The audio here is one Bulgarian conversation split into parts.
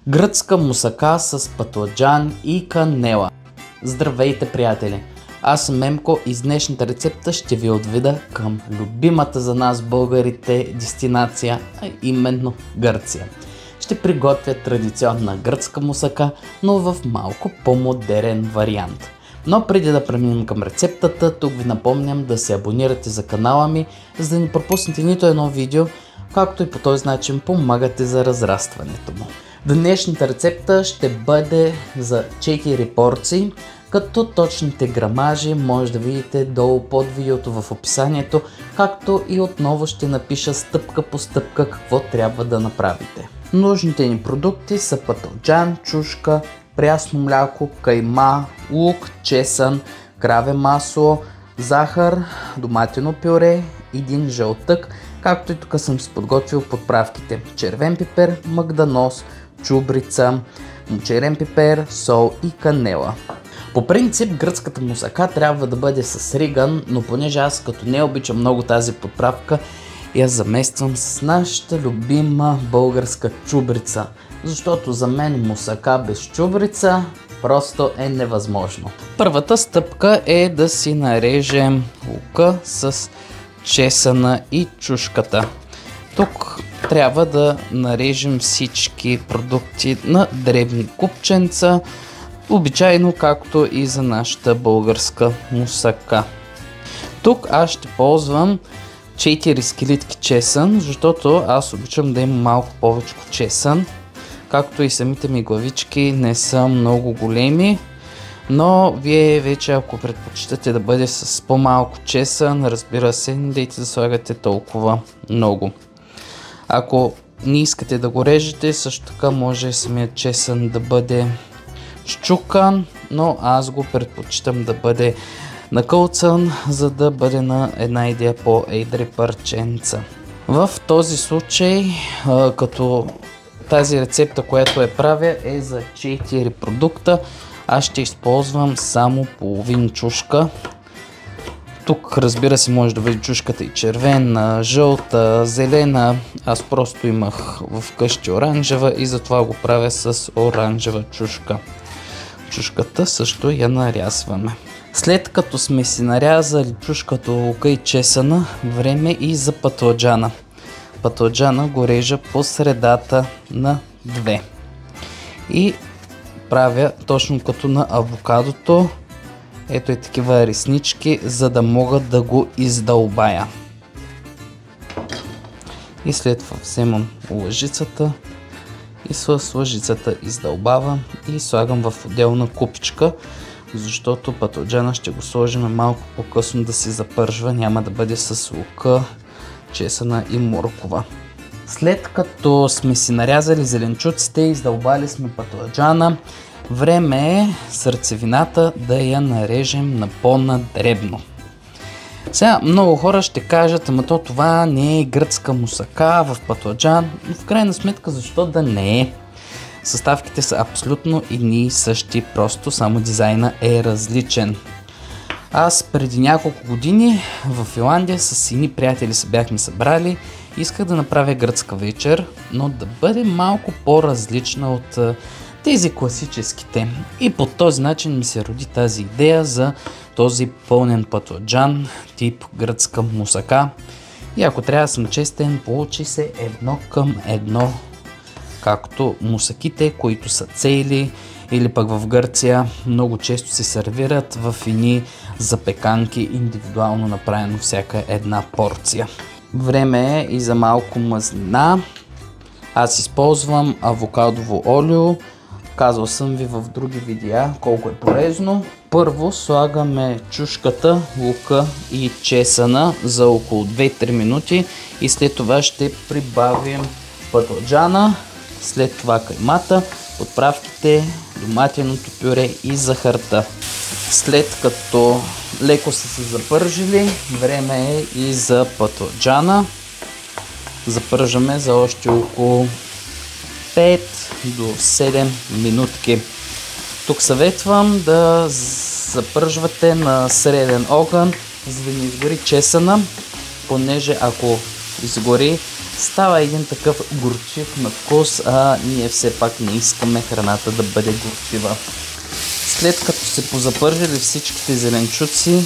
Гръцка мусака с патладжан и канела. Здравейте, приятели! Аз съм Мемко и с днешната рецепта ще ви отведа към любимата за нас българите дестинация, а именно Гърция. Ще приготвя традиционна гръцка мусака, но в малко по-модерен вариант. Но преди да преминем към рецептата, тук ви напомням да се абонирате за канала ми, за да не пропуснете нито едно видео, както и по този начин помагате за разрастването му. Днешната рецепта ще бъде за 4 порции, като точните грамажи може да видите долу под видеото в описанието, както и отново ще напиша стъпка по стъпка какво трябва да направите. Нужните ни продукти са патладжан, чушка, прясно мляко, кайма, лук, чесън, краве масло, захар, доматено пюре, един жълтък, както и тук съм си подготвил подправките: червен пипер, магданоз, чубрица, черен пипер, сол и канела. По принцип гръцката мусака трябва да бъде с риган, но понеже аз като не обичам много тази подправка, я замествам с нашата любима българска чубрица, защото за мен мусака без чубрица просто е невъзможно. Първата стъпка е да си нарежем лука с чесъна и чушката. Тук трябва да нарежем всички продукти на дребни купченца, обичайно както и за нашата българска мусака. Тук аз ще ползвам 4 скелитки чесън, защото аз обичам да има малко повече чесън, както и самите ми главички не са много големи, но вие вече ако предпочитате да бъде с по-малко чесън, разбира се, не дейте да слагате толкова много. Ако не искате да го режете, също така може самият чесън да бъде счукан, но аз го предпочитам да бъде накълцан, за да бъде на една идея по-едри парченца. В този случай, като тази рецепта, която правя, е за 4 продукта, аз ще използвам само половин чушка. Тук, разбира се, може да бъде чушката и червена, жълта, зелена. Аз просто имах вкъщи оранжева и затова го правя с оранжева чушка. Чушката също я нарязваме. След като сме си нарязали чушката, лука и чесъна, време и за патладжана. Патладжана го режа по средата на 2. И правя точно като на авокадото. Ето и такива реснички, за да мога да го издълбая. И след това вземам лъжицата и с лъжицата издълбавам и слагам в отделна купичка, защото патладжана ще го сложим малко по-късно да се запържва, няма да бъде с лука, чесъна и моркова. След като сме си нарязали зеленчуците и издълбали сме патладжана, време е сърцевината да я нарежем на по-надребно. Сега много хора ще кажат, ама това не е гръцка мусака в патладжан, но в крайна сметка защо да не е? Съставките са абсолютно едни и същи, просто само дизайна е различен. Аз преди няколко години в Финландия с едни приятели се бяхме събрали, исках да направя гръцка вечер, но да бъде малко по-различна от тези класическите. И по този начин ми се роди тази идея за този пълнен патладжан тип гръцка мусака. И ако трябва да съм честен, получи се 1:1, както мусаките, които са цели, или пък в Гърция много често се сервират в едни запеканки, индивидуално направено всяка една порция. Време е и за малко мазнина. Аз използвам авокадово олио. Казал съм ви в други видеа колко е полезно. Първо слагаме чушката, лука и чесъна за около 2-3 минути и след това ще прибавим патладжана, след това каймата, подправките, доматеното пюре и захарта. След като леко са се запържили, време е и за патладжана. Запържаме за още около 5 до 7 минутки. Тук съветвам да запържвате на среден огън, за да не изгори чесъна, понеже ако изгори, Става един такъв горчив на вкус, а ние все пак не искаме храната да бъде горчива. След като се позапържили всичките зеленчуци,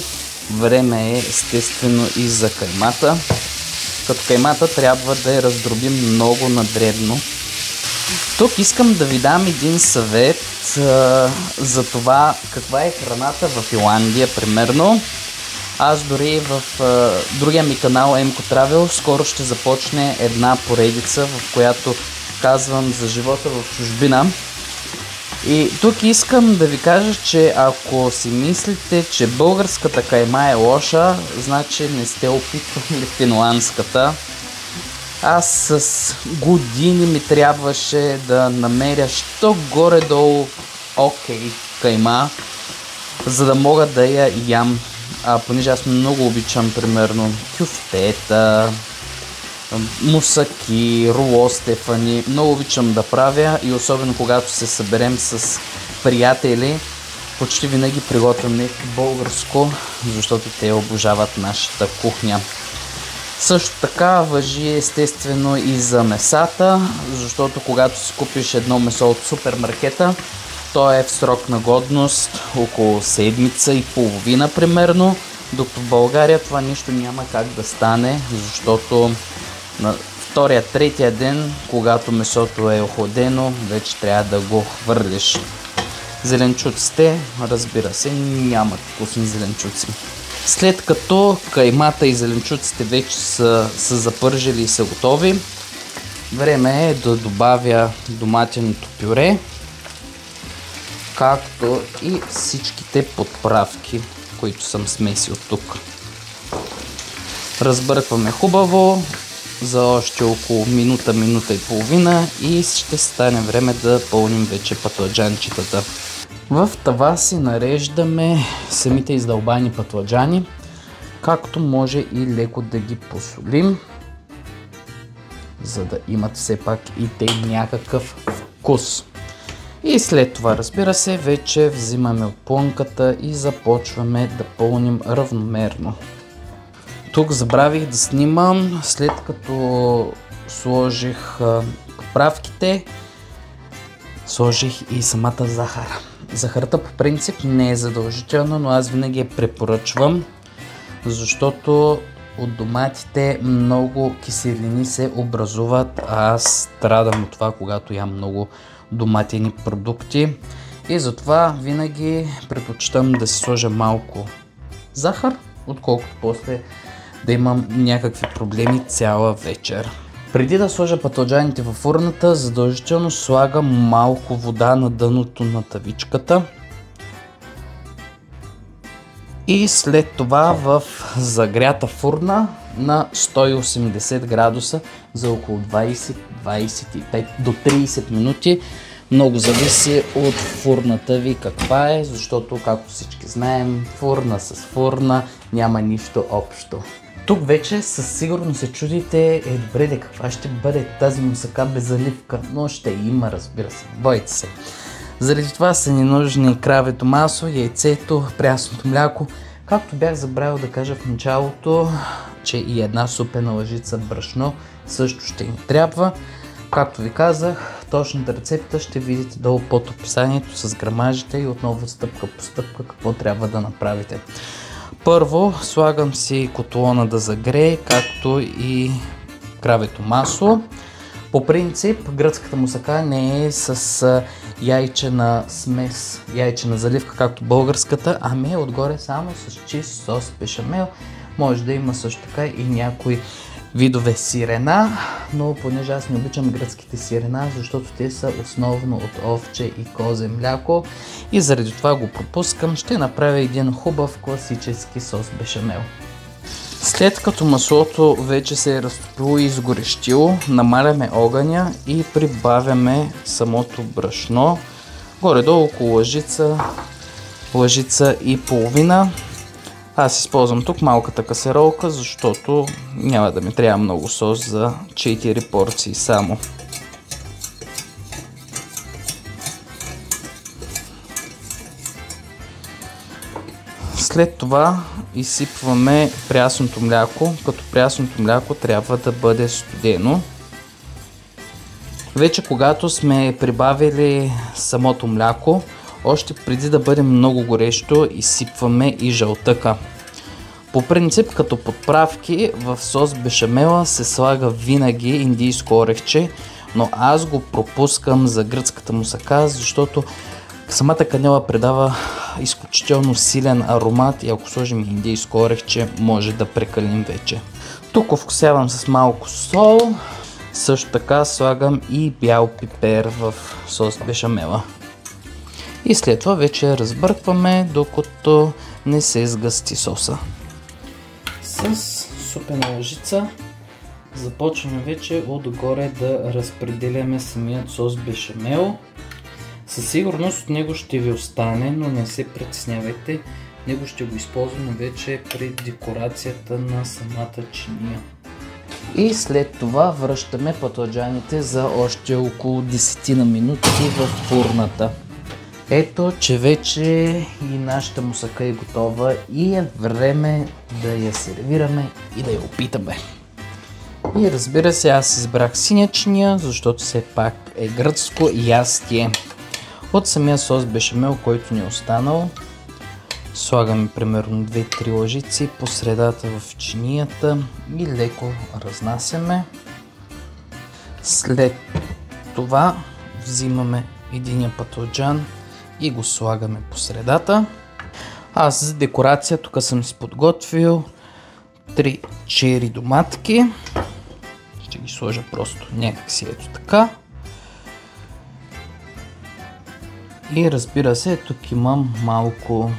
време е естествено и за каймата. Като каймата трябва да я раздробим много надребно. Тук искам да ви дам един съвет за това каква е храната в Финландия, примерно. Аз дори в другия ми канал Емко Травел скоро ще започне една поредица, в която казвам за живота в чужбина. И тук искам да ви кажа, че ако си мислите, че българската кайма е лоша, значи не сте опитвали финландската. Аз с години ми трябваше да намеря що горе-долу окей кайма, за да мога да я ям. Понеже аз много обичам, примерно, кюфтета, мусаки, руло стефани. Много обичам да правя и особено когато се съберем с приятели, почти винаги приготвям нещо българско, защото те обожават нашата кухня. Също така важи естествено и за месата, защото когато си купиш едно месо от супермаркета, то е в срок на годност около седмица и половина примерно, докато в България това нищо няма как да стане, защото на втория, третия ден, когато месото е охладено, вече трябва да го хвърлиш. Зеленчуците, разбира се, нямат вкусни зеленчуци. След като каймата и зеленчуците вече са запържили и са готови, време е да добавя доматеното пюре, както и всичките подправки, които съм смесил тук. Разбъркваме хубаво за още около минута, минута и половина и ще стане време да пълним вече патладжанчетата. В тава си нареждаме самите издълбани патладжани, както може и леко да ги посолим, за да имат все пак и те някакъв вкус. И след това, разбира се, вече взимаме от плънката и започваме да пълним равномерно. Тук забравих да снимам, след като сложих поправките, сложих и самата захар. Захарта по принцип не е задължителна, но аз винаги я препоръчвам, защото от доматите много киселини се образуват, а аз страдам от това, когато ям много доматени продукти. И затова винаги предпочитам да си сложа малко захар, отколкото после да имам някакви проблеми цяла вечер. Преди да сложа патладжаните във фурната, задължително слагам малко вода на дъното на тавичката. И след това в загрята фурна на 180 градуса за около 20-25 до 30 минути. Много зависи от фурната ви каква е, защото, както всички знаем, фурна с фурна няма нищо общо. Тук вече със сигурност се чудите, добре, каква ще бъде тази мусака без заливка, но ще има, разбира се, бойте се. Заради това са ни нужни кравето масло, яйцето, прясното мляко, както бях забравил да кажа в началото, че и една супена лъжица брашно също ще ни трябва. Както ви казах, точната рецепта ще видите долу под описанието с грамажите и отново стъпка по стъпка какво трябва да направите. Първо слагам си котлона да загрее, както и кравето масло. По принцип гръцката мусака не е с яйчена смес, яйчена заливка, както българската, ами е отгоре само с чист сос бешамел. Може да има също така и някои видове сирена, но понеже аз не обичам гръцките сирена, защото те са основно от овче и козе мляко и заради това го пропускам, ще направя един хубав класически сос бешамел. След като маслото вече се е разтопило и изгорещило, намаляме огъня и прибавяме самото брашно, горе-долу около лъжица и половина. Аз използвам тук малката касеролка, защото няма да ми трябва много сос за 4 порции само. След това изсипваме прясното мляко, като прясното мляко трябва да бъде студено. Вече когато сме прибавили самото мляко, още преди да бъде много горещо, изсипваме и жълтъка. По принцип, като подправки в сос бешамела се слага винаги индийско орехче, но аз го пропускам за гръцката мусака, защото самата канела придава изключително силен аромат и ако сложим индийско орехче, може да прекалим вече. Тук вкусявам с малко сол, също така слагам и бял пипер в сос бешамела. И след това вече разбъркваме, докато не се сгъсти соса. С супена лъжица започваме вече отгоре да разпределяме самият сос бешамел. Със сигурност от него ще ви остане, но не се притеснявайте. Него ще го използваме вече при декорацията на самата чиния. И след това връщаме патладжаните за още около 10 на минути в фурната. Ето, че вече и нашата мусака е готова и е време да я сервираме и да я опитаме. И разбира се, аз избрах синя чиния, защото все пак е гръцко ястие. От самия сос бешамел, който ни е останал, слагаме примерно 2-3 лъжици по средата в чинията и леко разнасяме. След това взимаме единия патладжан и го слагаме по средата. Аз за декорация тук съм си подготвил 3 чери доматки. Ще ги сложа просто някак си ето така. И разбира се, тук имам малко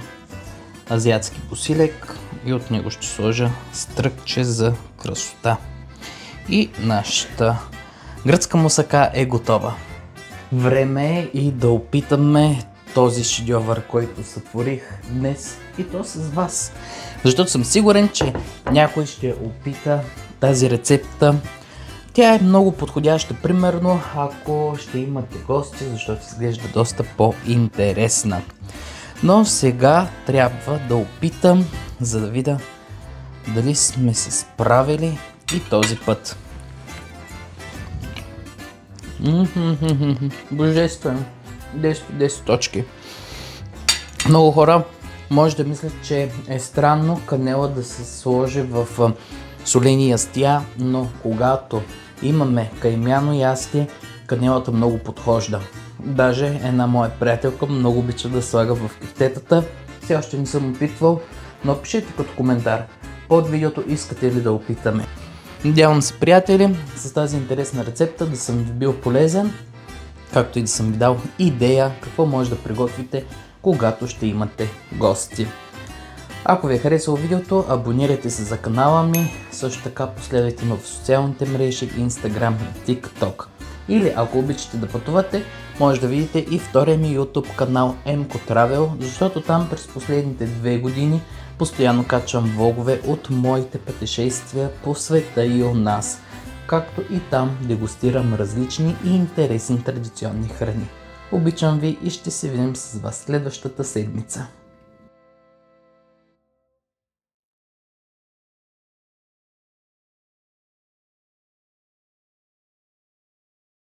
азиатски босилек и от него ще сложа стръкче за красота. И нашата гръцка мусака е готова. Време е и да опитаме този шедьовър, който сътворих днес и то с вас. Защото съм сигурен, че някой ще опита тази рецепта. Тя е много подходяща, примерно, ако ще имате гости, защото изглежда доста по-интересна. Но сега трябва да опитам, за да видя дали сме се справили и този път. Божествено! 10 точки. Много хора може да мислят, че е странно канела да се сложи в солени ястия, но когато имаме каймяно ястие, канелата много подхожда. Даже една моя приятелка много обича да слага в кефтетата. Все още не съм опитвал, но пишете като коментар под видеото искате ли да опитаме. Надявам се, приятели, с тази интересна рецепта да съм ви бил полезен, както и да съм ви дал идея какво може да приготвите, когато ще имате гости. Ако ви е харесало видеото, абонирайте се за канала ми, също така последвайте ме в социалните мрежи, Instagram и TikTok. Или ако обичате да пътувате, може да видите и втория ми YouTube канал Emco Travel, защото там през последните 2 години постоянно качвам влогове от моите пътешествия по света и у нас, както и там дегустирам различни и интересни традиционни храни. Обичам ви и ще се видим с вас следващата седмица.